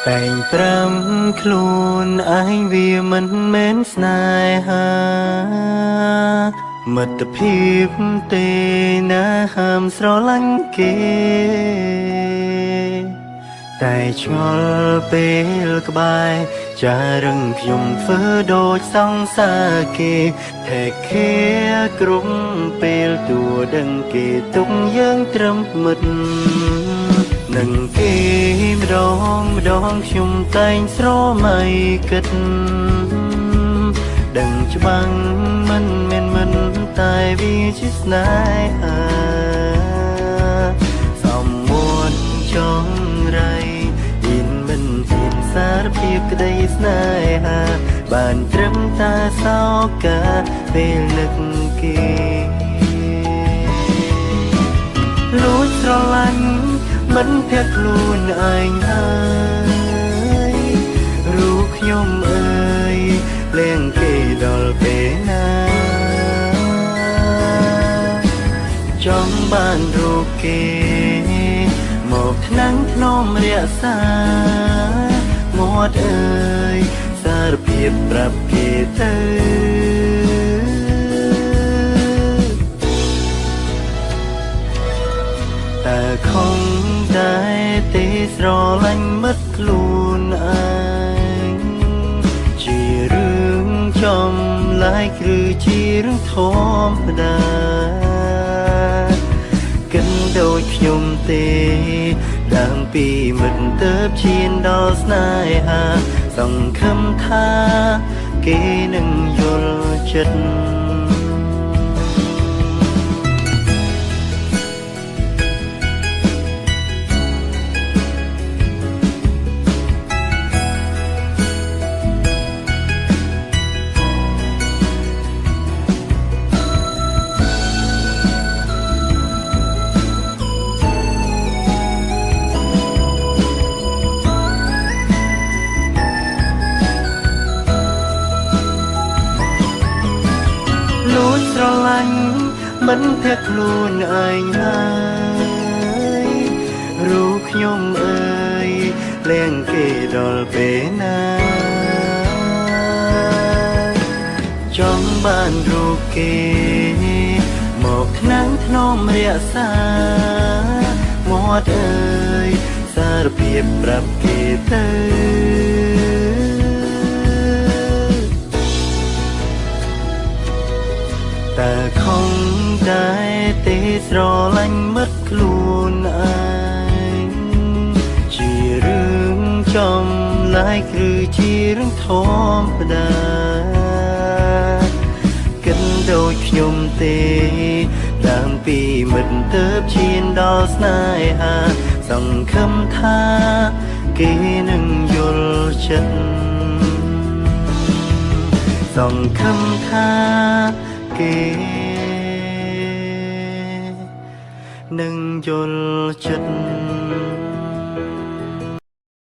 តែងប្រាំខ្លួនឯងវាមិនមែនស្នេហាមិត្តភាពទេណាហាមស្រឡាញ់គេតែឆ្ងល់ពេលក្បែរចារឹងខ្ញុំធ្វើដូចសង្សារគេថែខែគ្រប់ពេលទួដឹងគេទុកយើងត្រឹមមិត្តនឹងគេម្ដងខ្ញុំតែងស្រមៃគិតដឹងច្បាំងមិនតែវាជាស្នេហាសំមួនចង់រៃហ៊ានមិនហ៊ានសារភាពក្តីស្នេហាបានត្រឹមតែសោកាពេលនឹកគេលួចស្រឡាញ់មិនភ័ក្រខ្លួនឯងហើយរូបខ្ញុំអើយលៀងគេដល់ពេលណាចង់បានរូបគេមកថ្នាំងធ្នមរក្សាមាត់អើយសារភាពប្រាប់គេទៅតែខំតែទេស្រឡាញ់មិត្តខ្លួនឯងជារឿងចំឡាយឬជារឿងធម្មតាកិនដូចខ្ញុំទេដើមពីមិត្តទៅឈានដល់ស្នេហាសង្ឃឹមថាគេនឹងយល់ចិត្តលួចស្រឡាញ់មិនភ័ក្រខ្លួនឯងហើយរូបខ្ញុំអើយលៀងគេដល់ពេលណាចង់បានរូបគេមកថ្នាំងធ្នមរក្សាមាត់អើយសារភាពប្រាប់គេទៅតែខំតែទេស្រឡាញ់មិត្តខ្លួនឯងជារឿងចំឡាយឬជារឿងធម្មតាកិនដូចខ្ញុំទេដើមពីមិត្តទៅឈានដល់ស្នេហាសង្ឃឹមថាគេនឹងយល់ចិត្តសង្ឃឹមថាគេនឹងយល់ចិត្ត